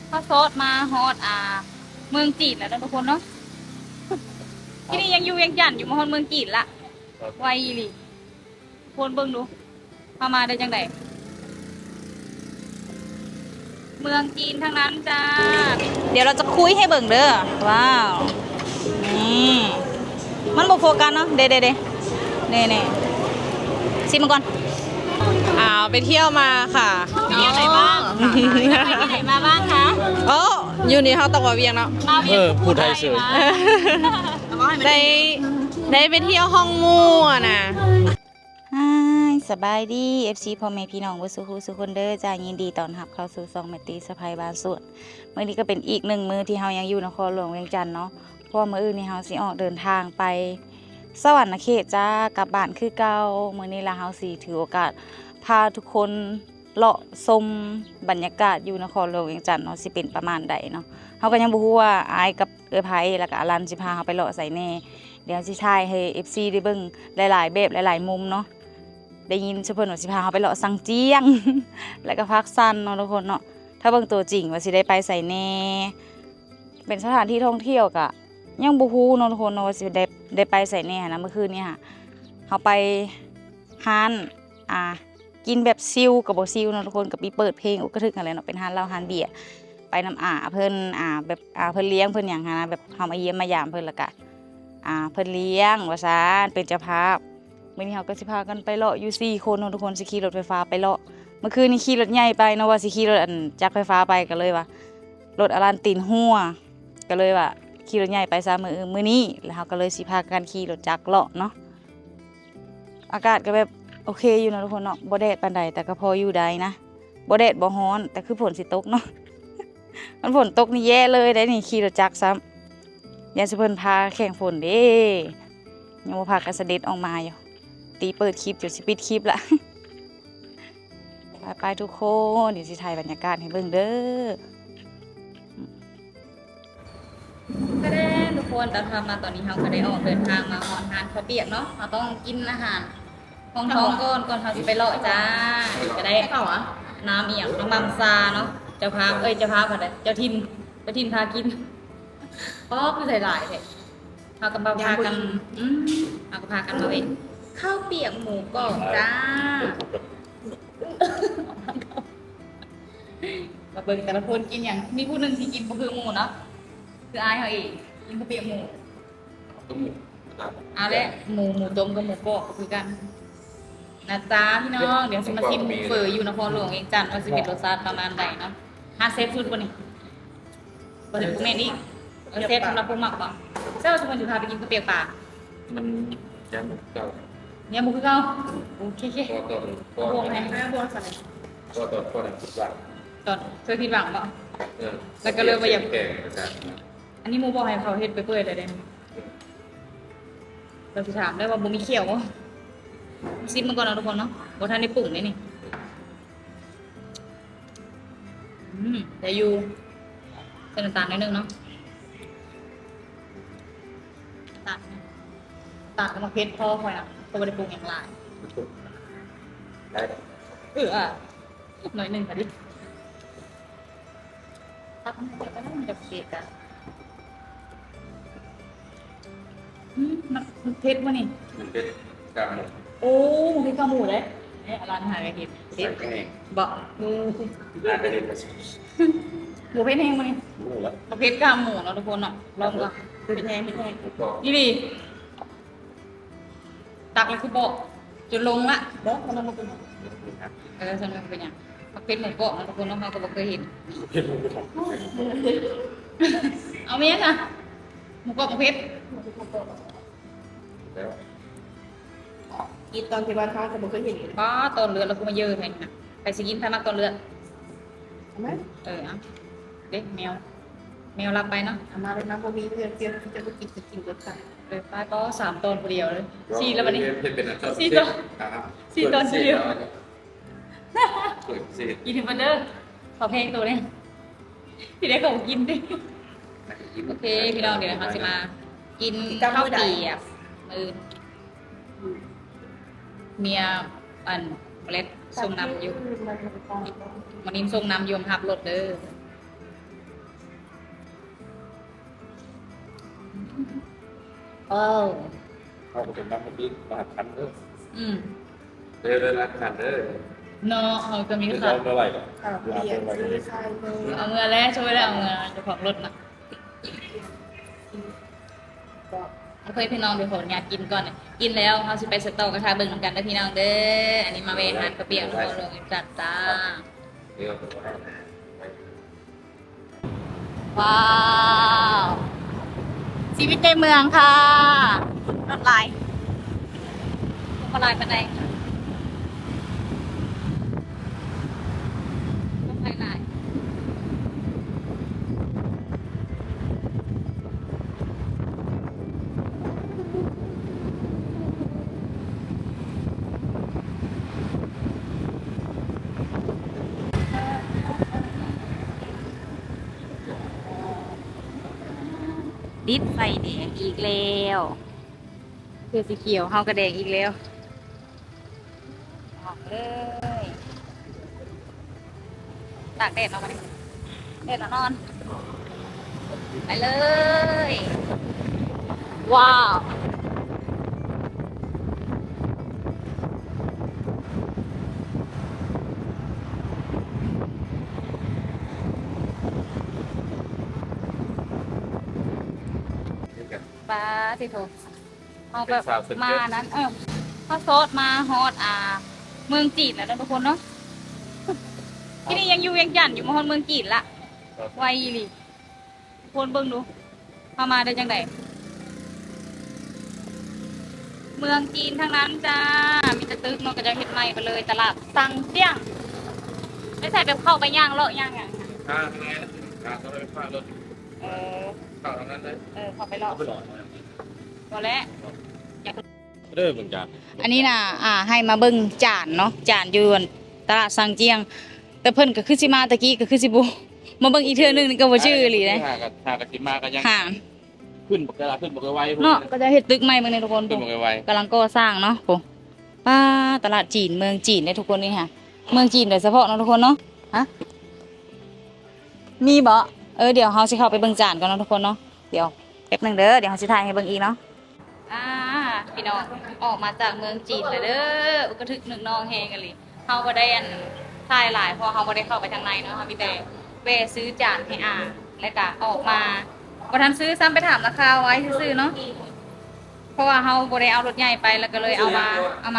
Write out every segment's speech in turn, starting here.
ข้าวซอสมาฮอดเมืองจีนแล้วนะทุกคนเนาะที่นี่ยังอยู่ยังจันทน์อยู่มาฮอดเมืองจีนละไวอีหลีคนเบิ่งดูพามาได้จังไดเมืองจีนทั้งนั้นจ้าเดี๋ยวเราจะคุยให้เบิ่งเด้อว้าวนี่มันบ่โฟกัสเนาะเด้นี่ชิมมันก่อน ไปเที่ยวมาค่ะ ไปเที่ยวไหนบ้างไปที่ไหนมาบ้างคะ โอ้อยู่นี่เขาตกว่าเวียงเนาะ มาเวียง พูดไทยเฉย ได้ไปเที่ยวห้องมู่อะนะ ฮ่าสบายดี FC พ่อแม่พี่น้องบ่สุขสุคนเด้อจ้ายินดีต้อนรับเข้าสู่ช่องแม่ตีสะพายบ้านสวนมื้อนี้ก็เป็นอีกหนึ่งมื้อที่เฮายังอยู่นครหลวงเวียงจันทน์เนาะเพราะมื้ออื่นนี้เฮาสิออกเดินทางไปสวรรณเขตจ้ากลับบ้านคือเก่ามื้อนี้ละเฮาสิถือโอกาสพาทุกคนเลาะชมบรรยากาศอยู่นครหลวงเวียงจันทน์เนาะสิเป็นประมาณใดเนาะเฮาก็ยังบ่ฮู้ว่าอายกับไผแล้วก็อลันสิพาเฮาไปเลาะไสแน่เดี๋ยวสิถ่ายให้ FC ได้เบิ่งหลายๆแบบหลายๆมุมเนาะได้ยินเฉพาะหนูสิพาเฮาไปเลาะสังเจียง แล้วก็พักซันเนาะทุกคนเนาะถ้าเบิ่งตัวจริงว่าสิได้ไปไสแน่เป็นสถานที่ท่องเที่ยวก็ยังบ่ฮู้เนาะทุกคนเนาะว่าสิได้ไปไสแน่นะเมื่อคืนนี้ค่ะเฮาไปร้านกินแบบซิลกับบ่ซิลเนาะทุกคนกับมีเปิดเพลงอุกกระทึกอะไรเนาะเป็นร้านเหล้าร้านเบียร์ไปนำเพิ่นแบบเพิ่นเลี้ยงเพิ่นหยังนะแบบเฮามาเยี่ยมมายามเพิ่นแล้วก็เพิ่นเลี้ยงว่าซั่นเป็นเจ้าภาพมื้อนี้เฮาก็สิพากันไปเลาะอยู่4คนเนาะทุกคนสิขี่รถไฟฟ้าไปเลาะเมื่อคืนนี้ขี่รถใหญ่ไปเนาะว่าสิขี่รถจักรไฟฟ้าไปก็เลยว่ารถอลันตีนหัวก็เลยว่าขี่รถใหญ่ไปซะมื้อนี้แล้วเฮาก็เลยสิพากันขี่รถจักรเลาะเนาะอากาศก็แบบโอเคอยู่นะทุกคนเนาะบ่แดดปานใดแต่ก็พออยู่ได้นะบ่แดดบ่ร้อนแต่คือฝนสิตกเนาะ มันฝนตกนี่แย่เลยได้นี่ขี่รถจักรซ้ำยายสิเพิ่นพาแข่งฝนเด้ยังบ่พากันเสด็จออกมาอยู่ตีเปิดคลิปจนสิปิดคลิปละ ไปทุกคนเดี๋ยวสิถ่ายบรรยากาศให้เบิ่งเด้อก็ได้ทุกคนตามมาตอนนี้เราก็ได้ออกเดินทางมาฮอดหาดข้าวเปียกเนาะเราต้องกินอาหารของท้องก่อนเขาสิไปเลาะจ้าก็ได้น้ำเอียงน้ำมัมซาเนาะเจ้าภาพอะไรเจ้าทินพากินก็คือใส่หลายเลยพากันมาพากันเอาก็พากันมาเว้ยข้าวเปียกหมูกรอบจ้ามาเบิ่งแต่ละคนกินอย่างมีผู้หนึ่งที่กินก็คือหมูเนาะคืออายเขาเองกินข้าวเปียกหมูเอาละหมูต้มกับหมูกรอบก็คือกันนะจ๊ะพี่น้องเดี๋ยวจะมาชิมหมูเฟออยู่นครหลวงเองจันทร์ว่าจะเป็นรสชาติประมาณใดเนาะเซฟสุดวันนี้บริษัทเมนี่เซฟสำหรับผู้หมักป่ะเจ้าจะมาอยู่พาไปกินข้าวเปียกป่ามันยังเก่า เนี่ยหมูคือเก่าโอเคก็วงไหนก็ตอนสุดท้าย ตอนเคยผิดหวังป่ะแล้วก็เริ่มมาอย่าง แก่กัน อันนี้หมูบอกให้เขาเฮ็ดไปเปื่อยเลยเด่นเราจะถามได้ว่าบุมีเขียวมั้ซิมมันก่อนนะทุกคนเนาะบทันได้ปรุงเลยนี่แต่อยู่ใส่น้ำตาลนิดนึงเนาะตาลกับมะเขือพ่อคอยนะก็ไม่ได้ปรุงอย่างไร ได้ หน่อยหนึ่งค่ะดิตักมันจะไปแล้วมันจะเผ็ดกันมันเผ็ดวะนี่ มันเป็นกามหมด โอ้มันเป็นข้าวหมูเลยเนี่ยร้านอาหารไปกิน ใส่ข้างใน บอกหมู ร้านไปเรียนภาษา หมูเผ็ดแห้งวะนี่ รู้แล้ว เอาเผ็ดข้าวหมูเนาะทุกคนเนาะลองก่อนเผ็ดแห้งนี่ดิตักเลยคือบอกจนลงละบอกมันลงมาเป็นฉันเป็นยังผักเผ็ดหมูกรอบนะทุกคนน้องเขาก็บอกเคยเห็นเอาเมียนะหมูกรอบผักเผ็ด แล้ว กินตอนที่บ้านเขาจะบอกเคยเห็น ป้าตอนเลือดเราก็มาเยอะไงนะไปสกินไทยมากตอนเลือด ใช่ไหม เอาเด็กแมวรับไปเนาะ มาเลยนะพอมีเพื่อนที่จะไปกินรสชาติ ป้าก็3 ตอนคนเดียวเลย4แล้ววันนี้ เป็นอะไร 4 ตอน4 ตอนเดียวกินถึงวันเด้อขอเพลงตัวนี้พี่ได้ของกินดิโอเคพี่น้องเดี๋ยวนะคะจะมากินข้าวเปียกเมียเมล็ดส่งน้ำอยู่วันนี้ส่งน้ำยมทับรถเด้อ โอ้ เขาเป็นน้ำมันดิ้นมาคันเด้อ อืม เด้อเลยนะคันเด้อ เนาะเขาก็มี เดี๋ยว ค่ะ เราเมื่อไหร่ก่อน ค่ะเปลี่ยนซื้อใครเลย เอาเงินแล้วช่วยแล้วเอาเงินเจ้าของรถน่ะเอาเคยพี่น้องไปขออนุญาตกินก่อนเนี่ยกินแล้วเขาสิไปสตอกระทะเบิ่งนำกันนะพี่น้องเด้ออันนี้มาเวทานกระเปียกแล้วก็ลงจัดจ้า เดี๋ยว ว้าวชีวิตในเมืองค่ะรถลายรถลายเป็นไงรถลายลายดิดไฟแดงอีกแล้วคือสีเขียวเฮากระแดงอีกแล้วออกเลยตากแดดออกมาดิแดดนอน ไปเลย ว้าว ปลาที่โถเอาแบบมานั้นข้าวซดมาฮอดเมืองจีนแล้วนะทุกคนเนาะที่นี่ยังอยู่เวียงจันทน์อยู่มาฮอดเมืองจีนละไวอีหลีคนเบิ่งดูมาได้จังไดเมืองจีนทั้งนั้นจ้ามีแต่ตึกเนาะก็จะเฮ็ดใหม่ไปเลยตลาดซังเตี้ยงไม่ใช่แบบเข้าไปย่างเลาะย่างอย่าง ข้างไงข้างต้องไปข้างรถ เออ ข้างนั้นเลย เข้าไปเลาะ เอาไปหล่อ พอแล้ว เด้อเหมือนกัน อันนี้น่ะให้มาเบิ่งจานเนาะจานอยู่ตลาดซังเจียง แต่เพิ่นก็คือสิมาตะกี้ก็คือสิบ่มาเบิ่งอีกเทื่อนึงนี่ก็บ่ชื่ออีหลีเด้ หากับสิมาก็ยัง ห่าง ขึ้นบอกไว้ เนาะก็จะเฮ็ดตึกใหม่เบิ่งในทุกคน ขึ้นบอกไว้ กำลังก่อสร้างเนาะโหป้าตลาดจีนเมืองจีนในทุกคนนี่ค่ะเมืองจีนโดยเฉพาะเนาะทุกคนเนาะฮะมีบ่เดี๋ยวเฮาสิเข้าไปเบิ่งจานก่อนเนาะทุกคนเนาะเดี๋ยวแป๊บนึงเด้อเดี๋ยวเฮาสิถ่ายให้เบิ่งอีกเนาะพี่น้องออกมาจากเมืองจีนแล้วเด้ออุกระทึกนึกน้องแฮงกันเลยเฮาบ่ได้ถ่ายหลายเพราะเฮาบ่ได้เข้าไปทางในเนาะเฮามีแต่แวะซื้อจานให้แล้วก็ออกมาบ่ทันซื้อซ้ำไปถามราคาไว้ซื่อๆเนาะเพราะว่าเฮาบ่ได้เอารถใหญ่ไปแล้วก็เลยเอาม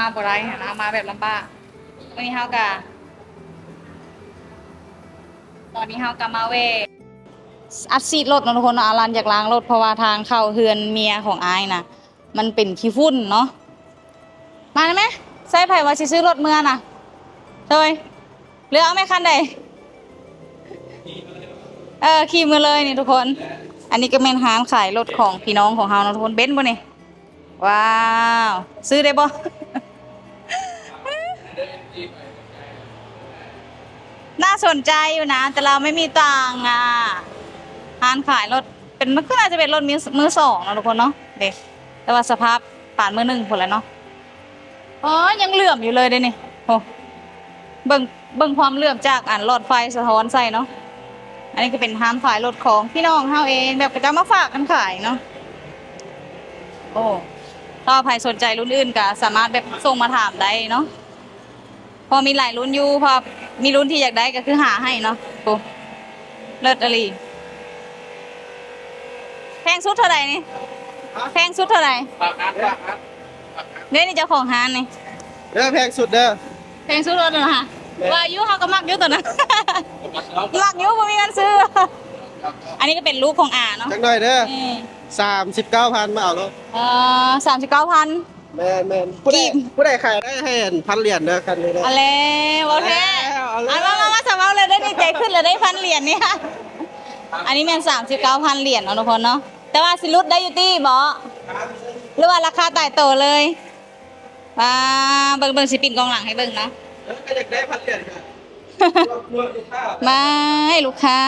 าบ่ได้หั่นเอามาแบบลำบากวันนี้เฮาก็ตอนนี้เฮาก็มาแวะอัดซีดรถเนาะทุกคนเนาะอารันอยากล้างรถเพราะว่าทางเข้าเฮือนเมียของอายน่ะมันเป็นขี้ฝุ่นเนาะมาได้ไหมใส่ไผ่ว่าสิซื้อรถเมื่อน่ะเฮ้ยเลือกเอาไหมคันใดขี่มือเลยนี่ทุกคนอันนี้ก็เป็นร้านขายรถของพี่น้องของเฮาเนาะทุกคนเบนซ์บ่นี่ว้าวซื้อได้บ่ น่าสนใจอยู่นะแต่เราไม่มีตังค์ร้านขายรถเป็นมันก็น่าจะเป็นรถมือสองเนาะทุกคนเนาะเด็กแต่ว่าสภาพผ่านมือหนึ่งผลแล้วเนาะยังเหลื่อมอยู่เลยเด้นี่โอ้เบิ่งความเหลื่อมจากหลอดไฟสะท้อนใส่เนาะอันนี้ก็เป็นร้านขายรถของพี่น้องเฮาเองแบบก็จะมาฝากกันขายเนาะโอ้ถ้าใครสนใจรุ่นอื่นก็สามารถแบบส่งมาถามได้เนาะพอมีหลายรุ่นอยู่พอมีรุ่นที่อยากได้ก็คือหาให้เนาะโอ้เลิศอลีแพงสุดเท่าไหร่นี่แพงสุดเท่าไหร่ ฝากนะ นี่เจ้าของร้านนี่ เด้อแพงสุดเด้อ แพงสุดเลยนะคะว่าอายุเขาก็มักอยุตัวนั้น มักอยุบ่มีเงินซื้อ อันนี้ก็เป็นลูกของเนาะ จักหน่อยเด้อ นี่ 39,000มาเอาเนาะ 39,000 แม่นผู้ใดขายได้ให้1,000 เหรียญเด้อคันนี้เด้อ อะไรโอเค เอาแล้ว มาสมัครเลยได้ดีใจขึ้นเลยได้1,000 เหรียญนี่ค่ะอันนี้แม่น39,000 เหรียญเนาะทุกคนเนาะแต่ว่าสิรุดได้อยู่ที่บ่หรือว่าราคาตายโตเลยเบิ่งสิปิ่นกองหลังให้เบิ่งเนาะ ก็อยากได้1,000 เหรียญค่ะลูกค้า มาให้ลูกค้า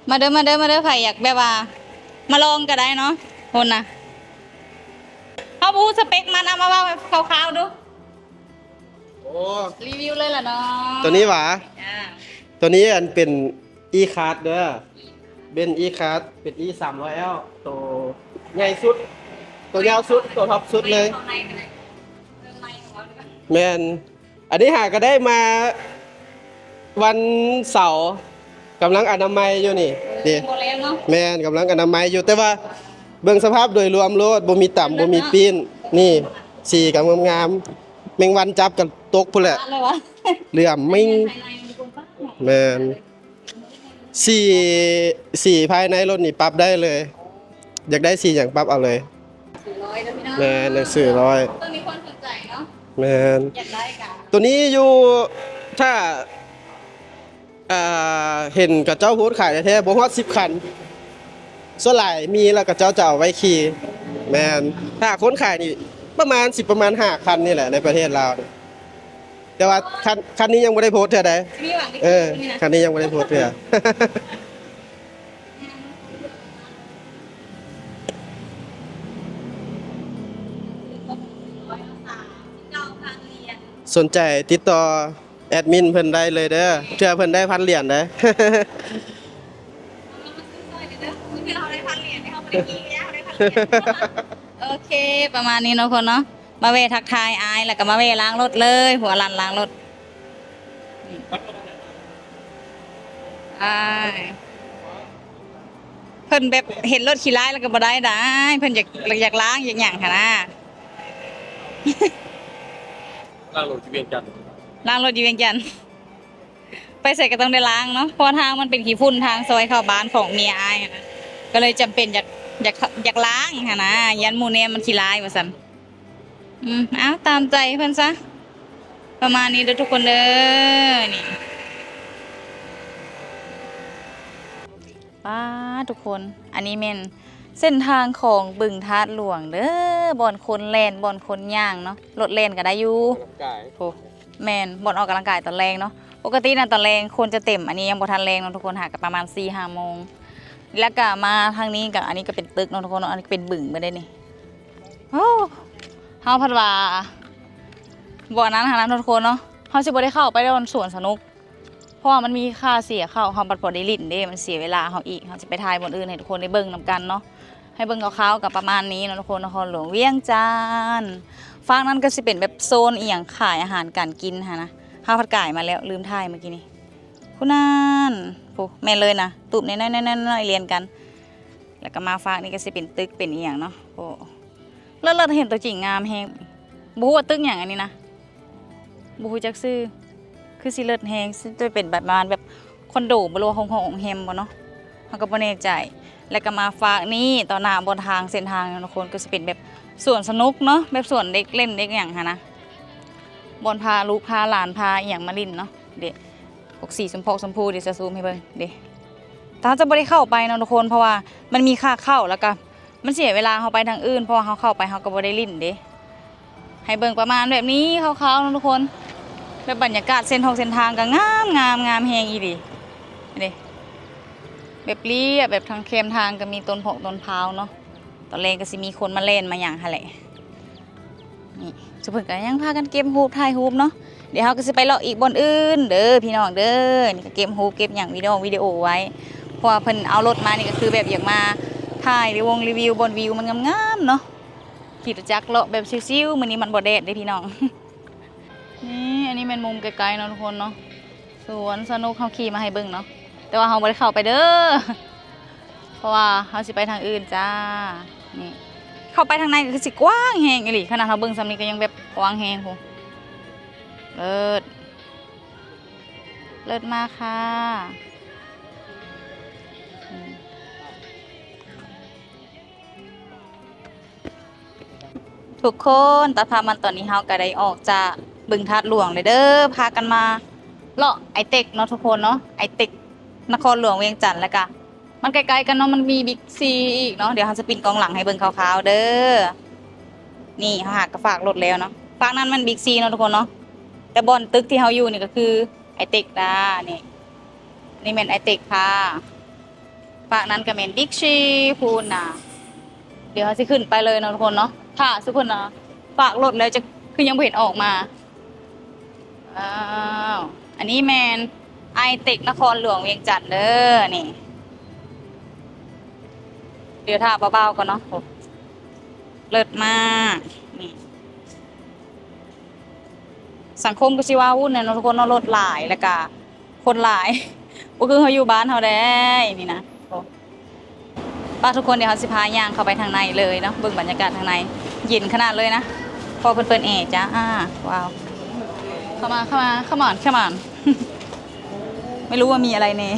มาเด้อใครอยากแบบว่ามาลองก็ได้เนาะคนน่ะเอาบูสเปคมันเอามาว่าคร่าวๆดู โอ้ รีวิวเลยล่ะเนาะ ตัวนี้หวา จ้า ตัวนี้อันเป็น e-card เด้อเป็น e-card เป็น e 300L ตัวใหญ่สุด ตัวยาวสุดตัวท็อปสุดเลยแมนอันนี้หาก็ได้มาวันเสาร์กำลังอนามัยอยู่นี่ดิแมนกำลังอนามัยอยู่แต่ว่าเบิ่งสภาพโดยรวมโลดบ่มีต่ำบ่มีปีนนี่สีกำงามๆแมงวันจับกันตกพุ่นแหละเหลื่อมมิ่งแมนสีภายในรถนี่ปรับได้เลยอยากได้สีอย่างปรับเอาเลยแมนหนังสือร้อย ต้องมีคนสนใจเนาะ แมน อยากได้กัน ตัวนี้อยู่ถ้าเห็นกับเจ้าพูดขายแท้ๆบ่ฮอด10 คันส่วนหลายมีแล้วกับเจ้าจะเอาไว้ขี่แมนถ้าคนขายนี่ประมาณ5 คันนี่แหละในประเทศลาวเนี่ยแต่ว่าคันนี้ยังไม่ได้โพสต์เท่าใด มีหวังได้กินนะ คันนี้ยังไม่ได้โพสต์เท่า สนใจติดต่อแอดมินเพิ่นได้เลยเด้อเพื่อเพิ่นได้1,000 เหรียญเด้อ โอเคประมาณนี้เนาะคนเนาะมาเวทักทายอายแล้วก็มาเวล้างรถเลยหัวลันล้างรถอายเพิ่นแบบเห็นรถขี่ร้ายแล้วก็บ่ได้เพิ่นอยากล้างอยากหยังค่ะนะ ล่างรถที่เวียงจันทน์ ล้างรถอยู่เวียงจันทน์ไปใส่ก็ต้องได้ล้างเนาะเพราะทางมันเป็นขี้ฝุ่นทางซอยเข้าบ้านของเมียอายนะก็เลยจำเป็นอยากล้างค่ะนะยันหมูเนี่ยมันขี้ร้ายว่าซั่นเอาตามใจเพิ่นซะประมาณนี้เด้อทุกคนเด้อนี่ป้าทุกคนอันนี้แม่นเส้นทางของบึงธาตุหลวงเด้อบ่อนคนแล่นบ่อนคนย่างเนาะรถแล่นก็ได้อยู่โอ้แม่นบ่อนออกกำลังกายตอนแรงเนาะปกติน่ะตอนแรงคนจะเต็มอันนี้ยังบ่ทันแรงเนาะทุกคนหากันประมาณ 4-5 โมงแล้วก็มาทางนี้กับอันนี้ก็เป็นตึกเนาะทุกคนเนาะอันนี้เป็นบึงไม่ได้นี่โอ้เฮาพัดว่าบ่อนั้นทางนั้นทุกคนเนาะเฮาสิบ่ได้เข้าไปในสวนสนุกเพราะว่ามันมีค่าเสียเข้าเฮาบัดบ่ได้ลิ้นเด้มันเสียเวลาเฮาอีกเฮาสิไปถ่ายบ่อนอื่นให้ทุกคนได้เบิ่งนํกันเนาะให้เบิ่งคร่าวๆกับประมาณนี้เนาะทุกคนนครหลวงเวียงจันทน์ฝั่งนั้นก็สิเป็นแบบโซนอีหยังขายอาหารการกินหั่นนะเฮาพัดก่ายมาแล้วลืมถ่ายเมื่อกี้นี้คุณนั่นโอ้แม่นเลยนะตูบน้อยๆๆๆเรียนกันแล้วก็มาฝากนี่ก็สิเป็นตึกเป็นอีหยังเนาะโอ้เลิศๆเห็นตัวจริงงามแฮงบ่ฮู้ว่าตึกหยังอันนี้นะบ่ฮู้จักชื่อคือสิเลิศแฮงสิจะเป็นแบบประมาณแบบคอนโดบ่รู้ว่าห้องแฮมบ่เนาะเฮาก็บ่แน่ใจแล้วก็มาฝากนี่ต่อหน้าบนทางเส้นทางทุกคนก็สิเป็นแบบสวนสนุกเนาะแบบสวนเด็กเล่นเด็กหยังหั่นนะบอนพาลูกพาหลานพาอีหยังมาเล่นเนาะเด็กพวกสีชมพูเดี๋ยวจะซูมให้เบิ่งเด้ถ้าจะบ่ได้เข้าไปเนาะทุกคนเพราะว่ามันมีค่าเข้าแล้วก็มันเสียเวลาเฮาไปทางอื่นเพราะว่าเฮาเข้าไปเฮาก็บ่ได้ลิ้นเด้ให้เบิ่งประมาณแบบนี้คร่าวๆเนาะทุกคนแบบบรรยากาศเส้นทางก็งามแฮงอีหลีเด้แบบเรียบแบบทางแคมทางก็มีต้นพงต้นพร้าวเนาะตอนแรกก็สิมีคนมาเล่นมาหยังหั่นแหละนี่สุเพิ่นก็ยังพากันเก็บรูปถ่ายรูปเนาะเดี๋ยวเฮาก็สิไปเลาะอีกบ่อนอื่นเด้อพี่น้องเด้อนี่ก็เก็บรูปเก็บหยังวิดีโอไว้เพราะว่าเพิ่นเอารถมานี่ก็คือแบบอยากมาถ่ายรีวิวบนวิวมันงามๆเนาะขี่รถจักรเลาะแบบชิวๆมื้อนี้มันบ่แดดเด้พี่น้อง นี่อันนี้เป็นมุมไกลๆเนาะทุกคนเนาะสวนสนุกเฮาขี่มาให้เบิ่งเนาะแต่ว่าเฮาบ่ได้เข้าไปเด้อเพราะว่าเฮาสิไปทางอื่นจ้านี่เข้าไปทางในก็คือสิกว้างแฮงอีหลีขนาดเฮาเบิ่งซ้ำนี้ก็ยังแบบกว้างแฮงพู้เลิศมากค่ะทุกคนตัดภาพมันตอนนี้เฮาก็ได้ออกจากบึงธาตุหลวงเลยเด้อพากันมาเลาะไอเต็กเนาะทุกคนเนาะไอเต็กนครหลวงเวียงจันทน์แล้วก็มันใกล้ๆกันเนาะมันมีบิ๊กซีอีกเนาะเดี๋ยวเฮาจะปิดกล้องหลังให้เบิ่งคร่าวๆเด้อนี่เฮาหากระฝากรถแล้วเนาะฝากนั้นมันบิ๊กซีเนาะทุกคนเนาะแต่บอนตึกที่เฮาอยู่นี่ก็คือไอเต็กนะนี่แม่นไอเต็กค่ะฝากนั้นก็แม่นบิ๊กซีพูนน่ะเดี๋ยวเฮาสิขึ้นไปเลยเนาะทุกคนเนาะถ้าทุกคนนะฝากรถแล้วจะคือยังบ่เห็นออกมาอันนี้แมนไอเต็กนครหลวงเวียงจันทน์เด้อนี่เดี๋ยวท่าเบาๆก่อนเนาะ เลิศมากนี่สังคมก็สิว่าวุ่นเนี่ยเนาะทุกคนเนาะรถหลายแล้วก็คนหลาย บ่คือเฮาอยู่บ้านเฮาได้นี่นะโอ้ป้าทุกคนเดี๋ยวเฮาสิพาย่างเข้าไปทางในเลยเนาะเบิ่งบรรยากาศทางในเย็นขนาดเลยนะพอเพิ่นเปิดแอร์จ้าว้าวเข้ามา ไม่รู้ว่ามีอะไรเน่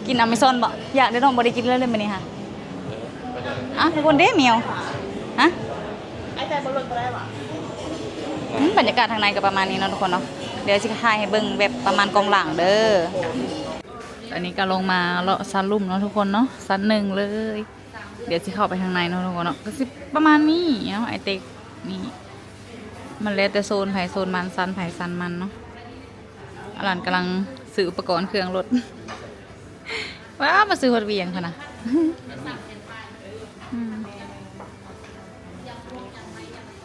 กินอเมซอนบ่อยากได้น้องบ่ได้กินเลยมื้อนี้ค่ะทุกคนเด้เมียวฮะ ไอ้ใจบอลลูนก็ได้ปะ บรรยากาศทางในก็ประมาณนี้เนาะทุกคนเนาะเดี๋ยวสิถ่ายให้เบิ่งแบบประมาณกองหลังเด้ออันนี้ก็ลงมาเลาะซันลุ่มเนาะทุกคนเนาะซันหนึ่งเลย เดี๋ยวสิเข้าไปทางในเนาะทุกคนเนาะก็สิประมาณนี้เนาะไอเต็กนี่มันแล้วแต่โซนไผโซนมันซันไผซันมันเนาะอลันกำลังซื้ออุปกรณ์เครื่องรถ ว้ามาซื้อฮอดเวียงค่ะนะ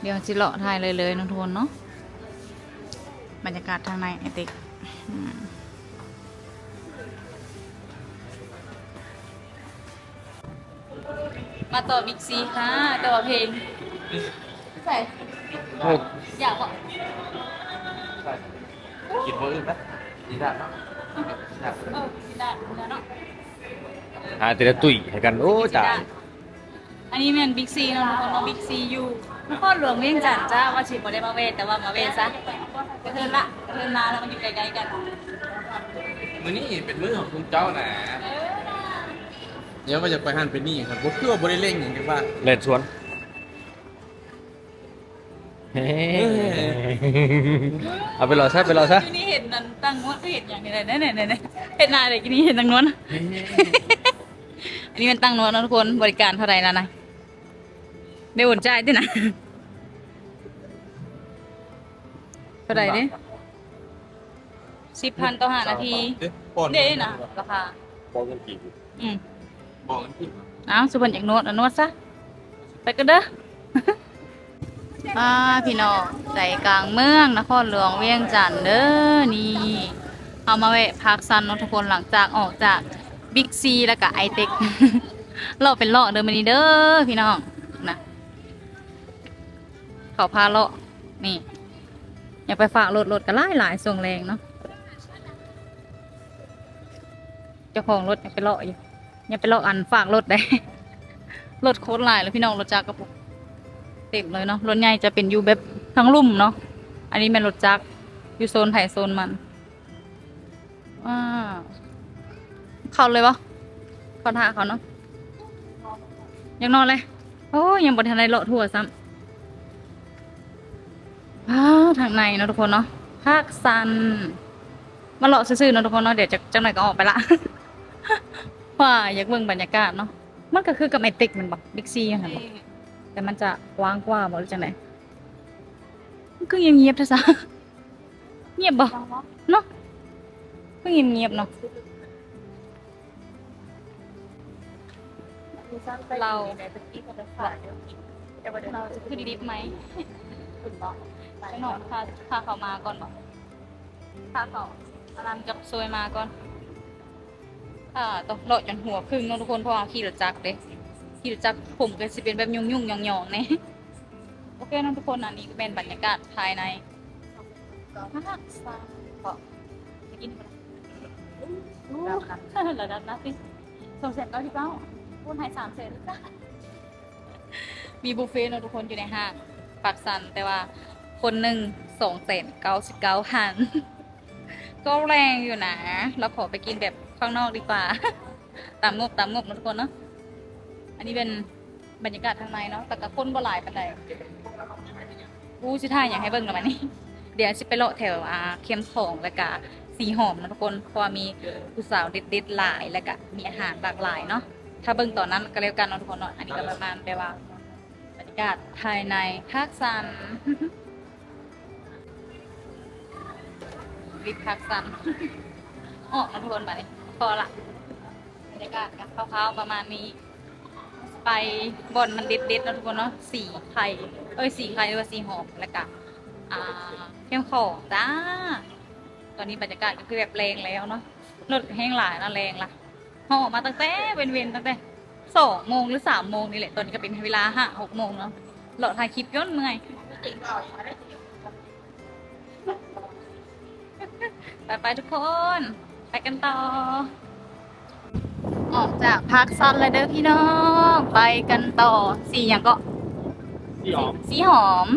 เดี๋ยวสิเลาะถ่ายเลยเนาะทุกคนเนาะบรรยากาศทางในไอเต็กมาต่อบิ๊กซีค่ะแต่ว่าเพลงใส่อยากบอก กินมื้ออื่นไหมกินได้เนาะ กินได้เนาะ หาแต่ละตุ๋ยให้กันโอ้ตาย อันนี้เป็นบิ๊กซีเนาะทุกคนเนาะบิ๊กซีอยู่นครหลวงเวียงจันทร์จ้าว่าชิบ่ได้มาเวทแต่ว่ามาเวทซะกระเทินมาแล้วมันอยู่ใกล้ๆกัน มื้อนี้เป็นมื้อของคุณเจ้านะเดี๋ยวก็จะไปหันไปนี่ครับบ่คือว่าบ่ได้เล่นหยังจังว่าเล่นสวนเอาไปรอซะที่นี่เห็นนั่นตั้งงวดก็เห็นอย่างนี้เลยเนี่ยเห็นนายเลยที่นี่เห็นตั้งงวดอันนี้มันตั้งงวดนะทุกคนบริการเท่าไหร่แล้วนะได้โอนจ่ายด้วยนะเท่าไหร่เนี่ย10,000 ต่อ 5 นาทีเด้นะราคา บอกเงินกี่บอกเงินกี่ สุพรรณอยากนวดซะไปกันเด้อ พี่น้องใจกลางเมืองนครหลวงเวียงจันทน์เด้อนี่เอามาแวะพักซันเนาะทุกคนหลังจากออกจากบิ๊กซีแล้วก็ไอเต็ก เลาะเป็นเลาะเดินมานี่เด้อพี่น้องนะเขาพาเลาะนี่อย่าไปฝากรถก็หลายส่งแรงเนาะเจ้าของรถยังไปเลาะอยู่ยังไปเลาะอันฝากรถได้ รถโคตรหลายแล้วพี่น้องรถจักรกระปุกเต็มเลยเนาะรถใหญ่จะเป็นอยู่แบบทั้งลุ่มเนาะอันนี้เป็นรถจักรอยู่โซนไผ่โซนมันเข้าเลยวะเข้าท่าเขาเนาะยังนอนเลยโอ้ยังบนทันได้เลาะทั่วซ้ำทางในเนาะทุกคนเนาะภาคซันมาเลาะซื่อๆเนาะทุกคนเนาะเดี๋ยวจังหน่อยก็ออกไปละ ว่าอยากเบิ่งบรรยากาศเนาะมันก็คือกับไอติกมันบอกบิ๊กซีอย่างนั้นบอกแต่มันจะกว้างกว่าบอกหรือจังไหนมันก็เงียบๆเท่าซะ เงียบบ่เนาะก็เงียบๆเนาะเราจะขึ้นลิฟต์ไหมจะหน่อยพาเขามาก่อนบอกพาเขาอารามกับซวยมาก่อนต้องเลาะจนหัวครึ่งเนาะทุกคนเพราะว่าขี่รถจักรเด้ขี่รถจักรผมก็สิเป็นแบบยุ่งๆหย่องๆเนี่ยโอเคน้องทุกคนอันนี้ก็เป็นบรรยากาศภายในภาคซันก็จะกินระดับนะสิ299พูดให้3 เซนมีบุฟเฟ่ต์เนาะทุกคนอยู่ในห้างปากซันแต่ว่าคนหนึ่ง299,000ก็แรงอยู่นะเราขอไปกินแบบข้างนอกดีกว่า ตามงบนะทุกคนเนาะอันนี้เป็นบรรยากาศทางในเนาะแต่กับคนบ่หลายปานใดสิท่าอยากให้เบิ่งแล้วมันนี่เดี๋ยวสิไปเลาะแถวเข้มของแล้วก็สีหอมนะทุกคนเพราะมีผู้สาวเด็ดๆหลายแล้วก็มีอาหารหลากหลายเนาะถ้าเบิ่งตอนนั้นก็แล้วกันเนาะทุกคนเนาะอันนี้ก็ประมาณแปลว่าบรรยากาศภายในภาคซัน วิภาคซัน ออกนะทุกคนไปพอละบรรยากาศกันคร่าวๆประมาณนี้ไปบอนมันเด็ดๆนะทุกคนเนาะสีไข่หรือว่าสีหอมแล้วก็เข้มข้นจ้าตอนนี้บรรยากาศก็คือแบบแรงแล้วเนาะรถแห้งหลายนะแรงละห่อมาตั้งแต่เว้นตั้งแต่ 2 โมงหรือ3 โมงนี่แหละตอนนี้ก็เป็นเวลา5-6 โมงเนาะหลอดถ่ายคลิปย้อนเมื่อยไปทุกคนไปกันต่อออกจากพักซันเลยเด้อพี่น้องไปกันต่อสีอย่างก็ สีหอม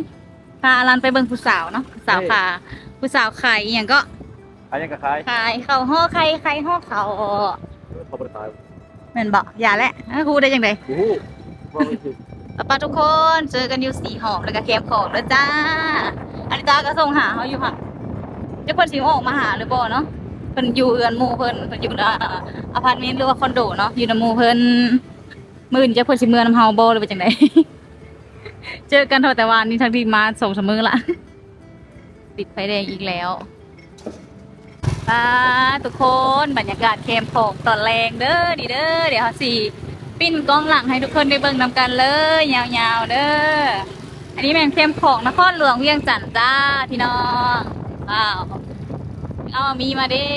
พาลันไปเบิ่งผู้สาวเนาะผู้สาวค่ะผู้สาวไข่อหย่างก็ ขายยังกับขาย ขายข้าวห่อไข่ไข่ห่อข้าว เขาบริการ แม่นบอกอย่าแหละครูได้ยังไง โอ้โหว่าไม่ถึง ป้าทุกคนเจอกันอยู่สีหอมแล้วก็แคมป์ของแล้วจ้าอันนี้ตาก็ส่งหาเขาอยู่ค่ะจะเพิ่นสิออกมาหาหรือบ่เนาะเพิ่นอยู่เอือนหมู่เพิ่นอยู่ในอพาร์ตเมนต์หรือว่าคอนโดเนาะอยู่ในหมู่เพิ่นมื้อนี้จะเพิ่นสิเมื่อนำเฮาบ่หรือเป็นจังได เจอกันเท่าแต่วันนี้ทั้งที่มา2 มื้อละติดไฟแดงอีกแล้วป้าทุกคนบรรยากาศแคมป์ของตอนแรงเด้อดีเด้อเดี๋ยวเขาสิปิ้นกล้องหลังให้ทุกคนได้เบิ่งนำกันเลยยาวๆเด้ออันนี้แม่งแคมป์ของนครหลวงเวียงจันทน์จ้าพี่น้องว้าวเอามีมาเด้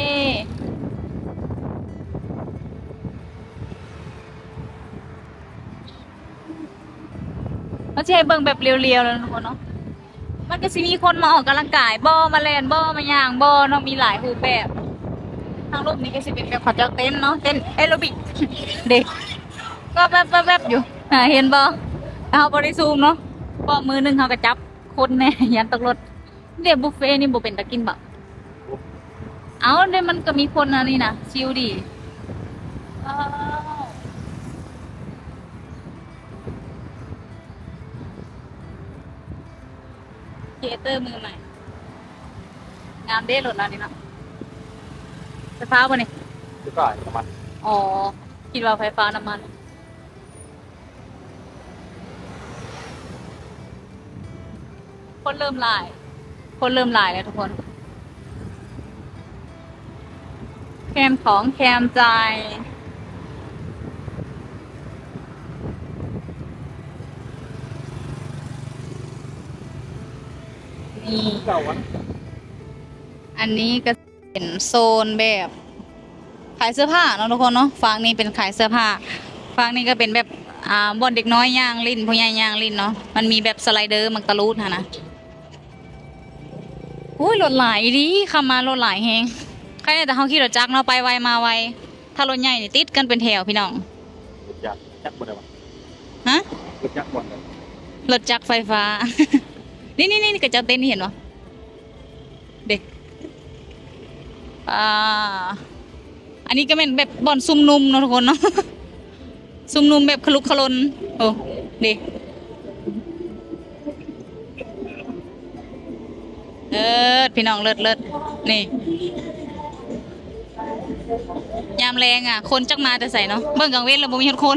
เราจะให้เบิ่งแบบเรียวๆแล้วทุกคนเนาะมันก็สิมีคนมาออกกำลังกายบ่มาเล่นบ่มาย่างบ่เนาะมีหลายรูปแบบทางรูปนี้ก็สิเป็นแบบเขาจะเต้นเนาะเต้นแอโรบิก เด็กก็แวบๆอยู่เห็นบ่เอาบ่ได้ซูมเนาะก็มือหนึงเขาก็จับคนแน่ ยันตกรถเดี๋ยวบุฟเฟ่นี่บ่เป็นตะกินบ่เอาเดี๋ยวมันก็มีคนนะนี่นะชิลดีว้าวเทเตอร์มือใหม่งามเด้รถเรานี่เนาะไฟฟ้าป่ะนี่ จะจ่ายประมาณ อ๋อคิดว่าไฟฟ้าน้ำมันคนเริ่มหลายแล้วทุกคนแคมของแคมใจนี่ เก่าวัน อันนี้ก็เป็นโซนแบบขายเสื้อผ้าเนาะทุกคนเนาะฝั่งนี้เป็นขายเสื้อผ้าฝั่งนี้ก็เป็นแบบบอนเด็กน้อยย่างลิ้นผู้ใหญ่ย่างลิ้นเนาะมันมีแบบสไลเดอร์มักตะลูดนะอุ้ยรถหลายดิขับมารถหลายแฮงใครเนี่ยแต่เขาขี่รถจักรเนาะไปไวมาไวถ้ารถใหญ่นี่ติดกันเป็นแถวพี่น้อง ยักษ์หมดเลยวะ ฮะ ยักษ์หมดเลย รถจักรไฟฟ้า นี่กระเจ้าเต้นนี่เห็นปะเด็กอันนี้ก็เป็นแบบบ่อนซุ่มนุ่มเนาะทุกคนเนาะ ซุ่มนุ่มแบบขลุกขลนโอ้เด็กพี่น้องเลิศนี่ยามแรงอ่ะคนจักมาแต่ใส่เนาะเบิ่งกลางเว้นแล้วบ่มีคน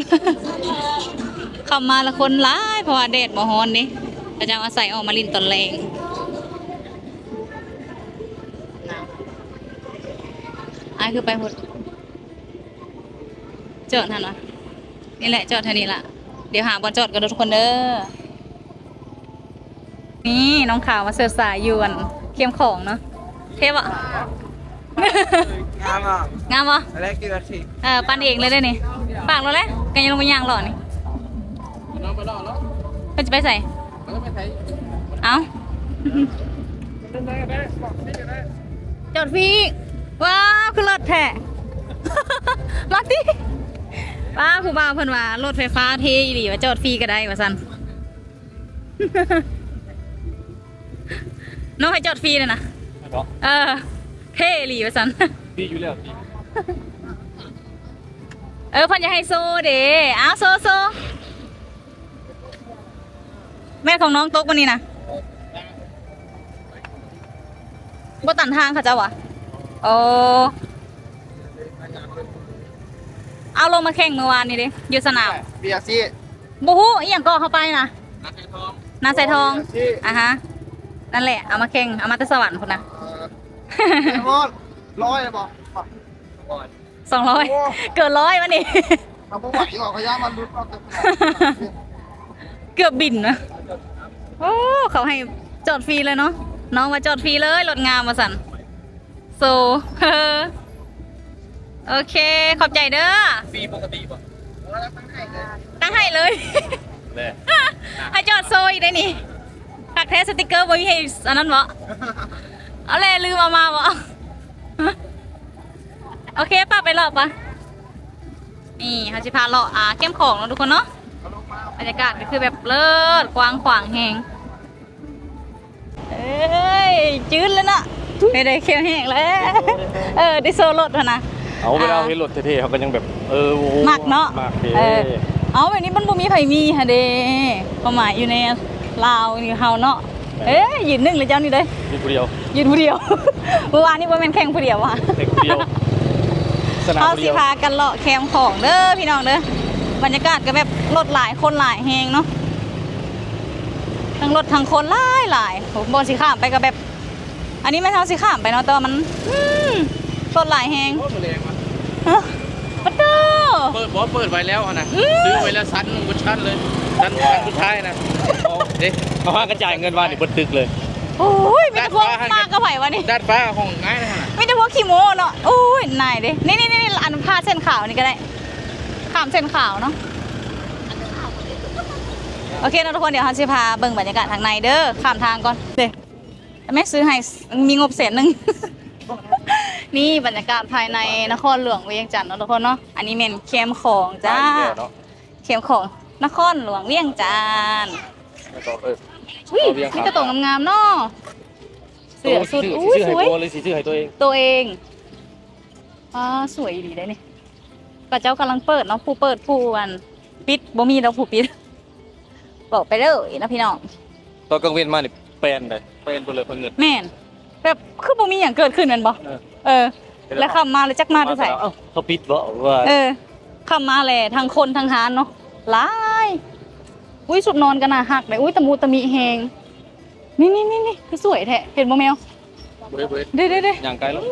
เข้ามาละคนหลายเพราะว่าแดดบ่ฮ้อนนี่ก็จะอาศัยออกมาลินตอนแรงอ้ายคือไปหดจอดหั่นวะนี่แหละจอดเท่านี้ล่ะเดี๋ยวหาบอลจอดกันทุกคนเด้อนี่น้องขาวมาเสิร์ฟสายยวนเค็มของเนาะเทปอ่ะ งามอ่ะ งามปะ อะไรกี่นาที ปั้นเองเลยได้นี่ปากเราเลยกันยังลงไปย่างหล่อนี่ น้องไปรอแล้ว เพิ่นจะไปใส่ มันก็ไปไทย เอ้า ได้บอกนี่ก็ได้ จอดฟรีว้าวคือรถแท้ มาดิป้าผู้บ่าวเพิ่นว่ารถไฟฟ้าเทอีหลีว่าจอดฟรีก็ได้ว่าซั่น น้องให้จอดฟรีเลยนะ ก็ เท่อีหลีว่าซั่น ดีอยู่แล้วดี เพิ่นจะให้โซเด้อ้าวโซแม่ของน้องตกวันนี้นะบ่ตันทางเขาเจ้าวะโอ้เอาลงมาแข่งเมื่อวานนี้ดิอยู่สนาม เบียร์ซี่ บูฮู้อีหยังก็เข้าไปนะ นักไอ้ทอง นาใส่ทอง ซี่ อ่ะฮะนั่นแหละเอามาแข่งเอามาแต่สวรรค์คนนะ เลมอนร้อยบอก 200 เกิน100วันนี้ เอาไปไหวหรอกพยายามมันรุดออกจาก เกือบบินนะโอ้เขาให้จอดฟรีเลยเนาะน้องมาจอดฟรีเลยรถงามมาสั่นโซ โอเคขอบใจเด้อ ฟรีปกติป่ะ ตั้งให้เลย เลย ให้จอดโซยได้นี่ผักแท้สติกเกอร์บ่มีให้อันนั้นบ่เอาเลยลืมเอามาบ่โอเคป้าไปรอบปะนี่เขาจะพาเลาะแก้มของเนาะทุกคนเนาะบรรยากาศก็คือแบบเลิศกว้างขวางแหงเอ้ยจืดแล้วเนาะไม่ได้เคี้ยวแห้งแล้วได้โซโลดพะนะ เอาเวลาเห็นรถเท่ๆเขาก็ยังแบบโอ้ มากเนาะ มากเท่ เอาแบบนี้มันบ่มีไผมีฮะเด้ความหมายอยู่ในลาวนี่เฮาเนาะยืนหนึ่งเลยเจ้านี่เด้ มีผู้เดียว ยืนผู้เดียว เมื่อวานนี้บ่แม่นแข่งผู้เดียวว่ะ เด็กผู้เดียวสนาม เฮา ผู้ สิ เดียว พากันเลาะแคมของเด้อพี่น้องเด้อบรรยากาศก็แบบรถหลายคนหลายแฮงเนาะทั้งรถทั้งคนหลายผมบ่สิข้ามไปก็แบบ อันนี้ไม่เท่าสิข้ามไปเนาะแต่ว่ามันรถหลายแฮง โอ้ยแรงว่ะ ปะเด้อ เปิดไว้แล้วนะซื้อไว้แล้วชั้นบนชั้นเลยชั้นสุดท้ายนะเด็กเอาว่ากระจายเงินว่านี่บนตึกเลย โอ้ยมีแต่พวกมากระไผวะนี่ ด้านฟ้าห้องง่ายนะฮะ มีแต่พวกขี้โม้เนาะโอ้ยนายเด้นี่อันพาดเส้นขาวนี่ก็ได้ข้ามเส้นขาวเนาะโอเคนะทุกคนเดี๋ยวฮันสิพาเบิ่งบรรยากาศทางในเด้อข้ามทางก่อนเด้แม่ซื้อให้มีงบ100,000 นี่บรรยากาศภายในนครหลวงเวียงจันทร์เนาะทุกคนเนาะอันนี้เป็นเค็มของจ้าเค็มของนครหลวงเวียงจันทร์อุ้ยนี่กระโตงงามๆเนาะเสือสุดอุ้ยสวย เลยสีชื่อให้ตัวเอง ตัวเองสวยดีได้นี่ก็เจ้ากำลังเปิดเนาะผู้เปิดผู้วันปิดบ่มีแล้วผู้ปิดบอกไปเลยนะพี่น้อง ตอนกลางเวียนมานี่เป็นเลยเป็นไปเลยเพิ่งเงิน แม่นแบบคือบ่มีอย่างเกิดขึ้นแม่นบ่แล้วขับมาแล้วจักมาที่ไส เขาปิดบ่ว่า ขับมาแหละทั้งคนทั้งหานเนาะหลายอุ้ยสุดนอนกันน่ะหักเลยอุ้ยตะมูตะมีแฮงนี่คือสวยแท้เห็นบ่แมว เว้ย เด้ อย่างไกลแล้ว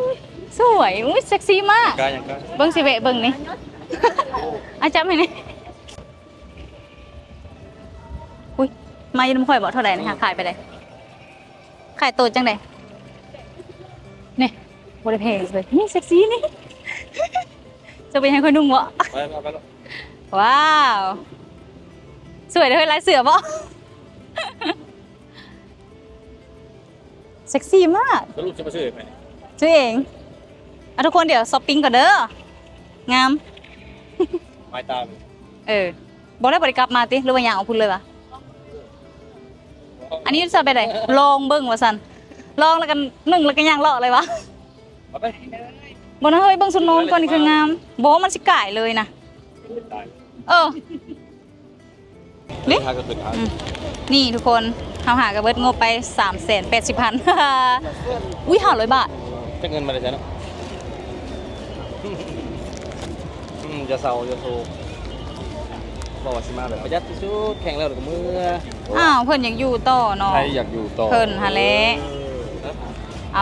สวยอุ้ยเซ็กซี่มาก อย่างไกล เบิ่งสิเวะเบิ่งนี่ อาจับให้นี่อุ้ยมาอยู่น้ำข่อยบอกเท่าไหร่นะคะขายไปได้ขายโตจังไดนี่บ่ได้แพงเลยนี่เซ็กซี่นี่ จะไปให้ค่อยนุ่งบ่ ไปแล้ว ว้าวสวยเลยลายเสือบ่ เซ็กซี่มาก แล้วลูกจะมาซื้อไหม ซื้อเองทุกคนเดี๋ยวช้อปปิ้งก่อนเด้องาม ไม้ตาม บอกได้บริกลับมาติหรือว่าอย่างเอาพุ่นเลยวะอันนี้จะไปไหนลองเบิ้งว่าสันลองแล้วกันนึ่งแล้วกันย่างเลาะเลยวะ เอาไป บอกนะเฮ้ยเบิ้งสุดโน้นก่อนนี่คืองามบอกว่ามันสิก่ายเลยนะนี่ ทางก็ขึ้นทาง นี่ทุกคนทำหากระเบิดงบไป380,000 อุ้ย500 บาท จะเงินมาได้ใช่เนาะจะเศร้าจะโศกบอกว่าสิมาแบบประหยัดที่สุดแข่งแล้วหรือเมื่อ อ้าวเพิ่นอยากอยู่ต่อเนาะ ใครอยากอยู่ต่อ เพิ่นหาแล้วเอ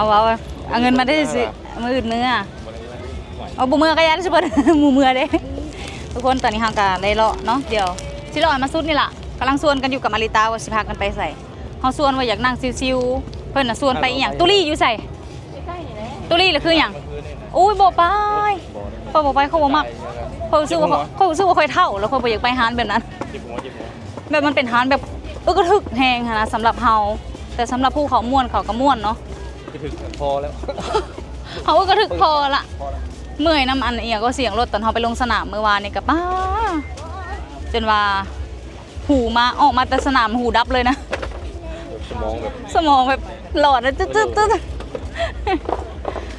าเงินมาได้สิมื้ออื่นมื้อเอาบ่มื้อก็ยันสิเพิ่น หมู่มื้อเด้ทุกคนตอนนี้เฮาก็ได้เลาะเนาะเดี๋ยวสิเลาะมาสุดนี่ล่ะกำลังชวนกันอยู่กับมาริตาว่าสิพากันไปใส่เฮาชวนว่าอยากนั่งชิวๆเพิ่นน่ะชวนไปอีหยังตุลี่อยู่ใส่ตุลี่หรือคือหยังอุ้ยบ่ไปเขาบ่ไปเขาบ่มักเขารู้สึกว่าค่อยเฒ่าแล้วเขาบ่อยากไปหานแบบนั้น แบบมันเป็นฮานแบบกระทึกแหงค่ะนะสำหรับเฮาแต่สำหรับผู้เขาม่วนเขาก็ม่วนเนาะ จะถึงพอแล้ว เขาก็กระทึกพอละเมื่อยน้ำอันเอียก็เสียงรถตอนเขาไปลงสนามเมื่อวานนี่กับป้าจนว่าหูมาออกมาแต่สนามหูดับเลยนะ สมองแบบหลอดแล้วตึ๊ด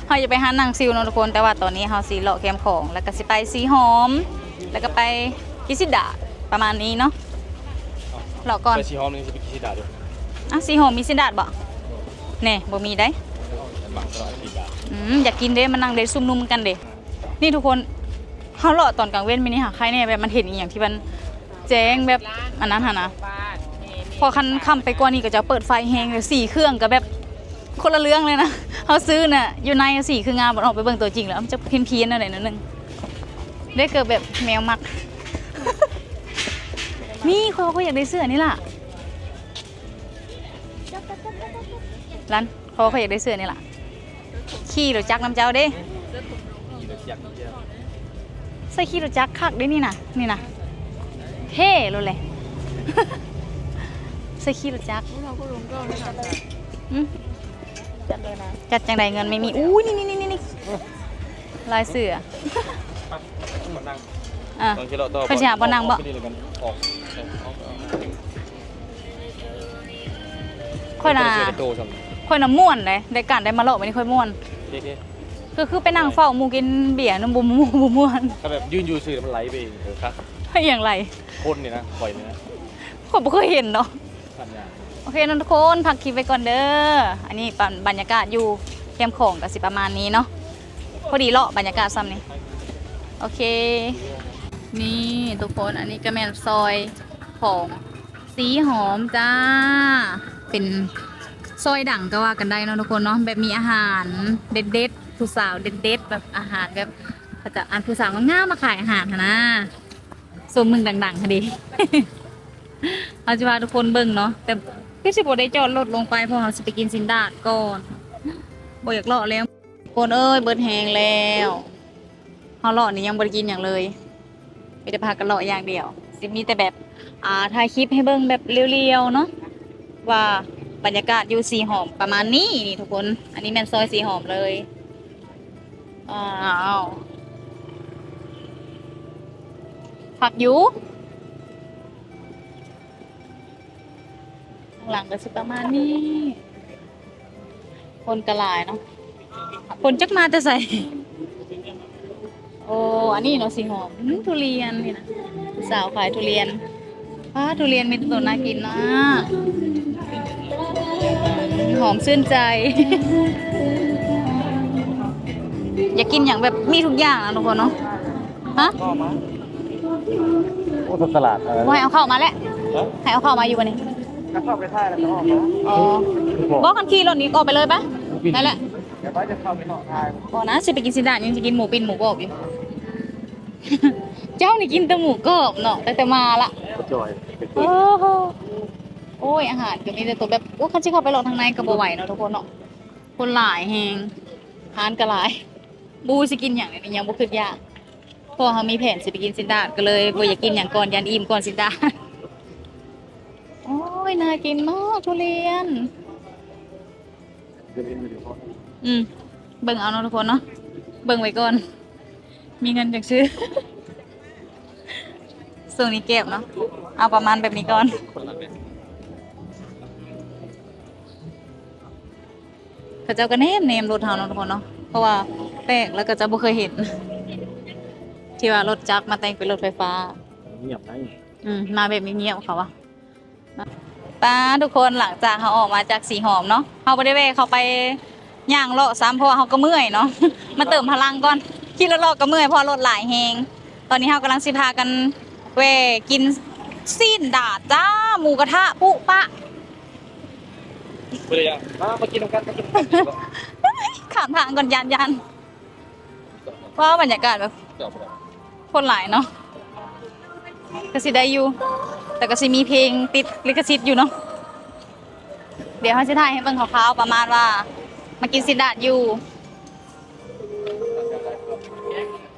เขาจะไปหาหนังซิวเนาะทุกคนแต่ว่าตอนนี้เขาสีเลาะแคมของแล้วก็สิไปสีหอมแล้วก็ไปกิซิดะประมาณนี้เนาะเลาะก่อน ไปชีฮอมนี่จะไปชีดาด้วย สีหอมมีสินดาดบ่แน่บ่มีได้ หมักตลอดชีดา อยากกินเด้มานั่งเด้ซุ่มนุ่มกันเด้นี่ทุกคนเฮาเลาะตอนกลางเว้นมินิหาใครเนี่ยแบบมันเห็นอีหยังที่มันแจ้งแบบอันนั้นหั่นนะพอคันค่ำไปกว่านี้ก็จะเปิดไฟแฮงเลย4 เครื่องก็แบบคนละเรื่องเลยนะเฮาซื้อน่ะอยู่ใน4คืองามบ่ออกไปเบิ่งตัวจริงแล้วมันจะเพี้ยนๆอะไรนั่นนึงได้เกิดแบบแมวมัก นี่เขาอยากได้เสื้อนี่ล่ะร้านเขาอยากได้เสื้อนี่ล่ะขี่รถจักรน้ำเจ้าเด้ใส่ขี่รถจักรคักได้นี่นะ เท่เลยแหละ ใส่ขี้รถจักร เราก็ลงก็ไม่ทำได้ อืม จัดเลยนะ จัดจังใดเงินไม่มีอู้นี่ลายเสือ มานั่ง อ่ะ ตอนที่เราต่อ เพิ่นสิหาบ่นั่งบ่ ออก ค่อยน่ะ เสียโตซ้ ค่อยน่ะม่วนเลยได้การได้มาเลาะไม่ได้ค่อยม่วน ำ คือไปนั่งเฝ้าหมู่กินเบียร์นำบ่ม่วน ถ้าแบบยืนอยู่ซื่อมันไหลไปเองครับ ให้อย่างไร คนนี่นะปล่อยนี่นะ คนบ่เคยเห็นเนาะ ทันยา โอเคนะทุกคนพักคลิปไว้ก่อนเด้ออันนี้บรรยากาศอยู่แคมป์ของก็สิประมาณนี้เนาะพอดีเลาะบรรยากาศซ้ำนี่โอเค นี่ทุกคนอันนี้ก็แม่นซอยของสีหอมจ้า เป็นซอยดั่งก็ว่ากันได้เนาะทุกคนเนาะแบบมีอาหารเด็ดๆผู้สาวเด็ดๆแบบอาหารแบบเขาจะอันผู้สาวง่ายๆมาขายอาหารหั้นนะสมมึงดังๆค่ะดิ เอาจะพาทุกคนเบิ่งเนาะแต่พี่สิบ่ได้จอดรถลงไปเพราะเราสิไปกินซินดาดก่อนบ่อยากเลาะแล้วคนเอ้ยเบิดแหงแล้วเฮาเลาะนี่ยังบ่ได้กินหยังเลยมีแต่พากันเลาะอย่างเดียวสิมีแต่แบบถ่ายคลิปให้เบิ่งแบบเรียวๆเนาะว่าบรรยากาศอยู่สีหอมประมาณนี้นี่ทุกคนอันนี้แม่นซอยสีหอมเลยอ้าวผักอยู่ข้างหลังก็สิประมาณนี้ คนกระลายเนาะ คนจักมาแต่ใส่ โอ้ อันนี้เนาะสีหอมทุเรียนนี่นะสาวขายทุเรียนทุเรียนมีตัวน่ากินนะหอมชื่นใจ อยากกินอย่างแบบมีทุกอย่างนะทุกคนเนาะ ฮะ โอ้ตลาดอะไร ให้เอาเข้ามาแล้วให้เอาเข้ามาอยู่วันนี้ ถ้าเข้าไปท่ายแล้วจะออกมา อ๋อบอกกันขี่รถนี้ออกไปเลยปะนั่นแหละ เดี๋ยวว่าจะเข้าไปนอกทาง ก่อนนะสิไปกินซินดายังจะกินหมูปิ้นหมูกรอบอยู่ เจ้านี่กินแต่หมูกรอบเนาะแต่มาละ จอย โอ้โหโอ้ยอาหารก็มีแต่ตัวแบบโอ้คันที่เข้าไปรอทางในก็บ่ไหวเนาะทุกคนเนาะคนหลายแฮงทานก็หลาย บูสิกินอย่างนี้ยังบ่คิดยากเพราะเขามีแผนสิไปกินซินดาก็เลยบ่อยากกินอย่างก่อนยันอิ่มก่อนซินดา โอ้ยน่ากินมากทุเรียน เบิ่งเอาเนาะทุกคนเนาะเบิ่งไว้ก่อน มีเงินจังซื้อ ส่วนนี้เก็บเนาะเอาประมาณแบบนี้ก่อนเขาเจ้าก็เนมรถเฮาเนาะทุกคนเนาะเพราะว่าแปลกแล้วก็จะบ่เคยเห็น ที่ว่ารถจักรมาแต่งเป็นรถไฟฟ้า เงียบไหม มาแบบเงียบๆเขาวะป้าทุกคนหลังจากเขาออกมาจากสีหอมเนาะเขาไม่ได้แวะเขาไปย่างเลาะซ้ำเพราะว่าเขาก็เมื่อยเนาะ มาเติมพลังก่อนขี่รถเลาะก็เมื่อยเพราะรถหลายแหงตอนนี้เขากำลังสิพากันแวะกินซีนดาดจ้าหมูกระทะปุปะ ไปเลยอ่ะมากินกันมากินกัน ขามทางก่อนยันว่าบรรยากาศแบบคนหลายเนาะก็สิได้อยู่แต่ก็สิมีเพลงติดลิขสิทธิ์อยู่เนาะเดี๋ยวเขาจะถ่ายให้เบิ่งคร่าวๆประมาณว่ามากินซินดาดอยู่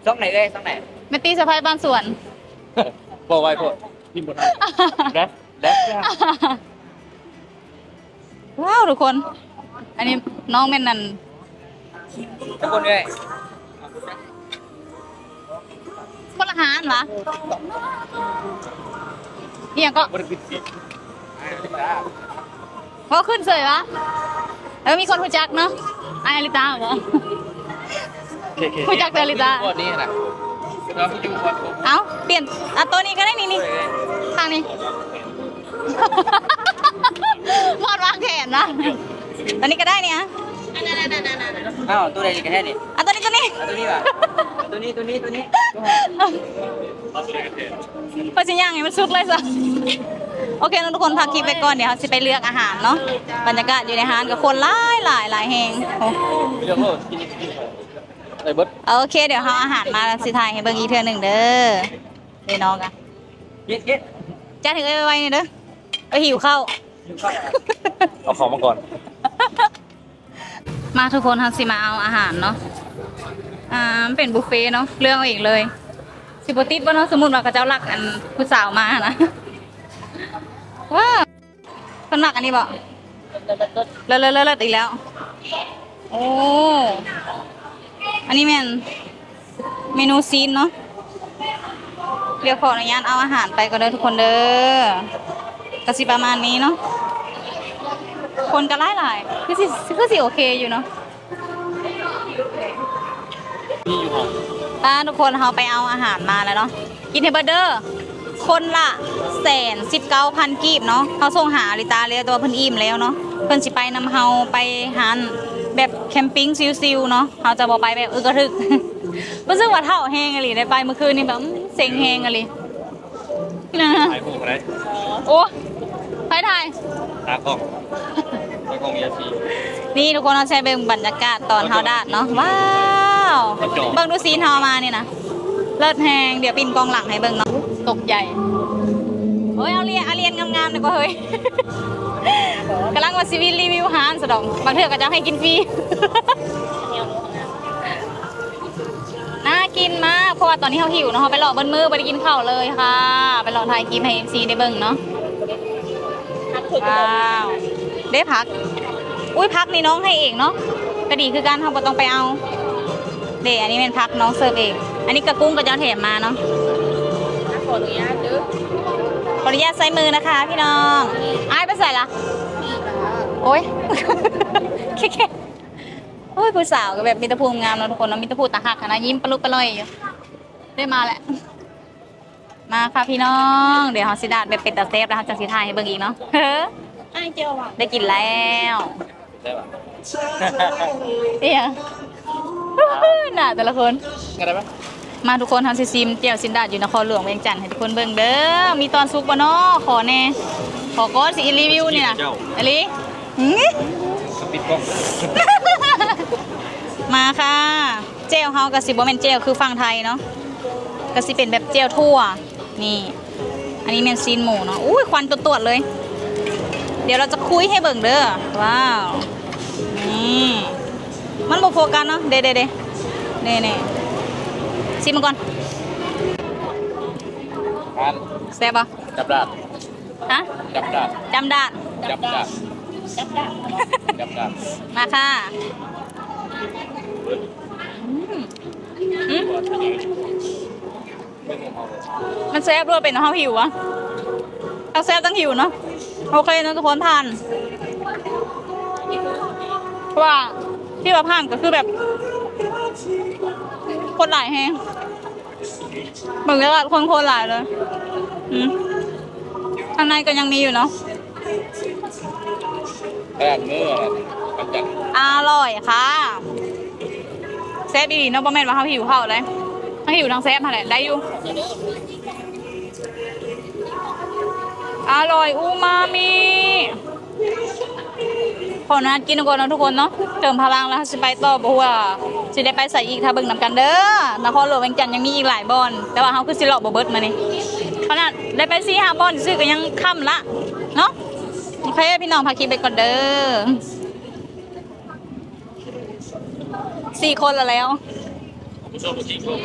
ช่องไหนเลยช่องไหน แม่ตี้สะพายบ้านสวน บอกไว้พวกพิมพ์บนแรปแรป ว้าวทุกคน อันนี้น้องแม่นนั่น ทุกคนเลย คนละหารวะเนี่ยก็ บริปิดสิ ก็ขึ้นเสยวะแล้วมีคนรู้จักเนาะไออาริตาเหรอรู้จักแต่อาริตา วันนี้นะเราอยู่วัน เอ้าเปลี่ยนตัวนี้ก็ได้นี่ทางนี้ มอดวางแขนนะตอนนี้ก็ได้เนี่ย อ้าวตัวใดกันแค่นี้ ตัวนี้ ตัวนี้ป่ะตัวนี้ พอสิย่างให้มันสุกเลยสิโอเคทุกคนพักคลิปไปก่อนเดี๋ยวเราจะไปเลือกอาหารเนาะบรรยากาศอยู่ในร้านกับคนหลายแหง เรื่องโลดกินอะไรเบิร์ด โอเคเดี๋ยวเอาอาหารมาสิทายให้เบิ่งอีกเทื่อหนึ่งเด้อเดี๋ยวน้องกัน เย็ด จ้าถึงไว้ๆนี่เด้อหิวข้าว เอาของมาก่อน มาทุกคนเราสิมาเอาอาหารเนาะมันเป็นบุฟเฟ่ต์เนาะเลือกเอาเองเลย สิบติดว่าเนาะสมมุติว่าเขาเจ้ารักอันผู้สาวมานะว้าคนรักอันนี้บ่เลิศอีกแล้วโอ้อันนี้แม่นเมนูซีนเนาะเดี๋ยวขออนุญาตเอาอาหารไปก็เด้อทุกคนเด้อกสิประมาณนี้เนาะคนก็หลายคือสิโอเคอยู่เนาะ นี่อยู่ห้อง ทุกคนเขาไปเอาอาหารมาแล้วเนาะกินเทเบอร์เดอร์คนละ119,000 กีบเนาะเขาส่งหาลิตาเลยตัวเพิ่นอิ่มแล้วเนาะเพิ่นสิไปนำเฮาไปหาแบบแคมปิ้งซิลๆเนาะเขาจะบอกไปแบบกระทึก รู้สึกว่าเท่าแห้งอะไรได้ไปเมื่อคืนนี่แบบเซ็งแห้งอะไรนะ ถ่ายคู่กันได้ โอ้ถ่าย ตากล้องยาชี นี่ทุกคนเราใช้เป็นบรรยากาศตอนเฮาดาดเนาะว้าวเบิ่งดูซีนเฮามานี่นะเลิศแหงเดี๋ยวปินกองหลังให้เบิ่งเนาะตกใหญ่โอ้ยเอาเรียนงามๆเลยก็เฮ้ย กำลังว่าซีวิลรีวิวหารสะดองบางเทื่อก็จะให้กินฟรี น่ากินมากเพราะว่าตอนนี้เขาหิวเนาะเขาไปหลอกเบิ้ลมือไปได้กินข้าวเลยค่ะ ไปหลอกถ่ายคลิปให้ MC ได้เบิ่งเนาะว้าวได้พักอุ้ยพักนี่น้องให้เองเนาะก็ดีคือการเขาบ่ต้องไปเอาเดี๋ยวอันนี้เป็นพักน้องเสิร์ฟเองอันนี้กระกุ้งกับเจ้าแถมมาเนาะ ขออนุญาตเด้อ ขออนุญาตใส่มือนะคะพี่น้องอ้ายไปใส่ละโอ้ย แค่โอ้ยผู้สาวก็แบบมีตะพูงามเนาะทุกคนเนาะมีตะพูตาหักนะยิ้มปลุกปลอยอยู่ได้มาแหละมาค่ะพี่น้องเดี๋ยวเขาสิดาดแบบเป็นตาเซฟแล้วเขาจะสิถ่ายให้เบิ่งอีกเนาะ ไอ้เจ้าว่ะ ได้กินแล้ว ได้ป่ะ เนี่ย น่าแต่ละคน กันได้ปะ มาทุกคนทำซิมเจียวสินดาดอยู่นครหลวงเวียงจันทร์ให้ทุกคนเบิ่งเด้อมีตอนซุกบ่เนาะขอแน่ขอก้อนสิรีวิวนี่นะอลิหืม สปิดกล้อง มาค่ะ เจลเฮากับสิบ่แม่นเจลคือฝั่งไทยเนาะก็สิเป็นแบบเจลทั่วนี่อันนี้แม่นซีนหมูเนาะอุ้ยควันตัวๆเลย เดี๋ยวเราจะคุยให้เบิ่งเด้อว้าวนี่มันบ่โฟกัสเนาะเด้นี่ชิมมันก่อน อัน แซ่บป่ะ จับดาด ฮะ จับดาด จำดาด จับดาดจับดาด มาค่ะมันแซ่บด้วยเป็นเฮาหิวอะเอาแซ่บตั้งหิวเนาะโอเคนะทุกคนทานว่าที่เราผ่านก็คือแบบคนหลายแฮงเหมือนกับคนหลายเลยข้างในก็ยังมีอยู่เนาะ ขนาดมือมันจัด อร่อยค่ะแซ่บอีเนาะบ่แม่นว่าเขาหิวข้าวเลยเขาหิวทางแซ่บมาแหละได้อยู่อร่อยอูมามิขออนุญาตกินก่อนนะทุกคนเนาะเติมพลังแล้วสิไปต่อบ่ฮู้ว่าสิได้ไปใส่อีกถ้าเบิ่งนำกันเด้อนครหลวงเวียงจันทน์ยังมีอีกหลายบ่อนแต่ว่าเฮาคือสิเลาะบ่เบิดมานี่ขนาดได้ไป4-5บ่อนซื้อก็ยังค่ำละเนาะโอเคพี่น้องพาคลิปไปก่อนเด้อ4 คนแล้ว ชอบจริงเลย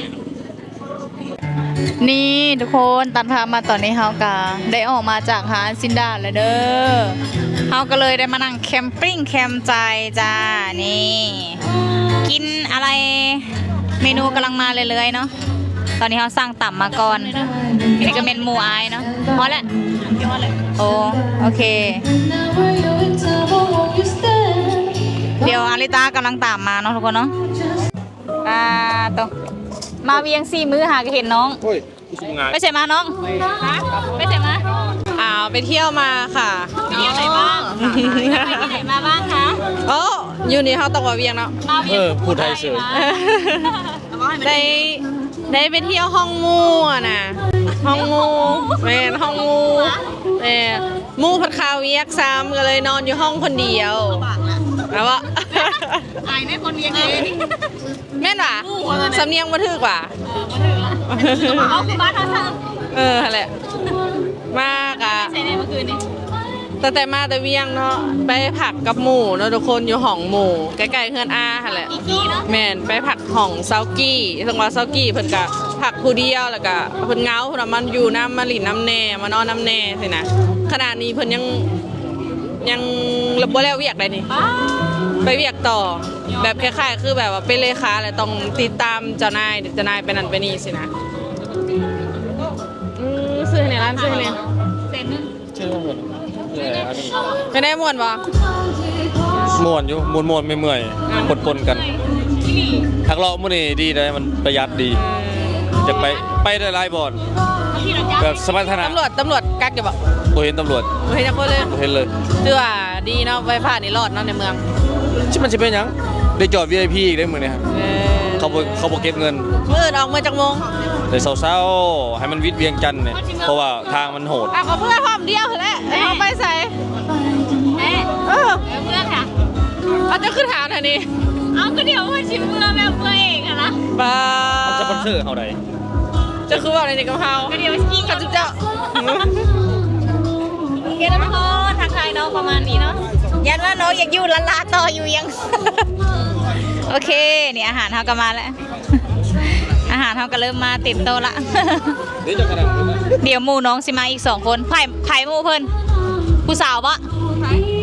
นี่ทุกคนตัดภาพมาตอนนี้เฮากะได้ออกมาจากหาดซินดาแล้วเด้อเฮาก็เลยได้มานั่งแคมปิ้งแคมใจจ้านี่กินอะไรเมนูกำลังมาเรื่อยๆเนาะตอนนี้เฮาสั่งต่ำมาก่อนอันนี้ก็เป็นหมูอายเนาะพอแล้วโอเคเดี๋ยวอาริตากำลังตามมาเนาะทุกคนเนาะตัวมาเวียง4 มื้อหาก็เห็นน้อง โอ้ยงาน ไปเสมาน้องไปเสมา ไปเที่ยวมาค่ะ ไปเที่ยวไหนบ้างไปที่ไหนมาบ้างคะ โอ้อยู่นี่เขาตกว่าเวียงเนาะ มาเวียง พูดไทยเฉย ได้ไปเที่ยวห้องงูอะนะห้องงูแม่นห้องงูแม่มูผัดข้าวเวียกซ้ำก็เลยนอนอยู่ห้องคนเดียวแล้วว่า อายในคนเวียงเอง แม่นว่ะสำเนียงมาถึกว่ะ เอาคือบ้านเขาท แหละมากอ่ะ ำใส่ในเมื่อคืนนี้ แต่มาแต่เวียงเนาะไปผักกับหมู่เนาะทุกคนอยู่ห้องหมู่ใกล้ๆเฮือนอาหั่นแหละ อีกี้เนาะ แม่นไปผักห้องเซากี้จังหวัดเซากี้เพิ่นก็ ผักผู้เดียวแล้วก็เพิ่นเหงาเพิ่นว่ามันอยู่น้ำมาหลินน้ำแน่มานอนน้ำแน่สินะขณะนี้เพิ่นยังบ่แล้วเวียกได้นี่ไปเวียกต่อแบบคล้ายๆคือแบบว่าเป็นเลขาแหละต้องติดตามเจ้านายเดี๋ยวเจ้านายไปนั่นไปนี่สินะซื้อในร้านซื้อใน ชื่อเหมือนอันนี้ ไม่ได้ม่วนบ่ ม่วนอยู่ม่วนไม่เมื่อยปนกันทักเลาะมื้อนี้ดีเลยมันประหยัดดี จะไปได้หลายบ่อนแบบสมรรถนะ ตำรวจกักอยู่บ่ บ่เห็นตำรวจ บ่เห็นจักคนเลย บ่เห็นเลย ถือว่าดีเนาะไฟฟ้านี่รอดเนาะในเมือง มันสิเป็นหยังได้จอด VIP อีกได้มื้อนี้ครับ เออ เขาบ่เก็บเงิน มื้ออื่นออกมาจากโมง แต่เช้าๆให้มันวิทย์เวียงจันทน์เนี่ยเพราะว่าทางมันโหด เอาเพื่อนพร้อมเดียวแหละเอาไปใส่เออ เมื่อค่ะ เอาจะขึ้นหาหน่อยนี่ เอาก็เดี๋ยวมาชิมเมื่อแม่เมื่อเองอะนะ บ้า มันจะสปอนเซอร์เฮาได้ จะคือว่าในนี้กับเฮา ก็เดี๋ยวกิน กั กั บบ จุ๊เจ้า เกน้ำพอทักทายน้องประมาณนี้เนาะ ยันว่าน้องอยากอยู่ละลาต่ออยู่ยัง โอเคนี่อาหารเขาก็มาแล้ว อาหารเขาก็เริ่มมาติดโตะละ เดี๋ยวจะกระดังเลยนะ เดี๋ยวหมู่น้องสิมาอีก2 คนไผ่หมู่เพิ่นผู้สาวบ่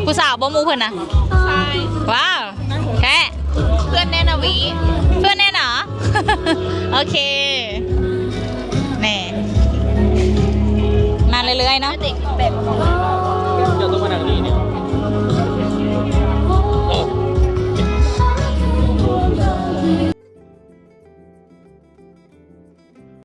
ผู้สาวบ่หมู่เพิ่นนะ ใช่ ว้าวแค่ เพื่อนแน่นาวี เพื่อนแน่หนอ โอเคแน่มาเรื่อยๆเนาะ เด็กแบบ เดี๋ยวต้องมาดังนี้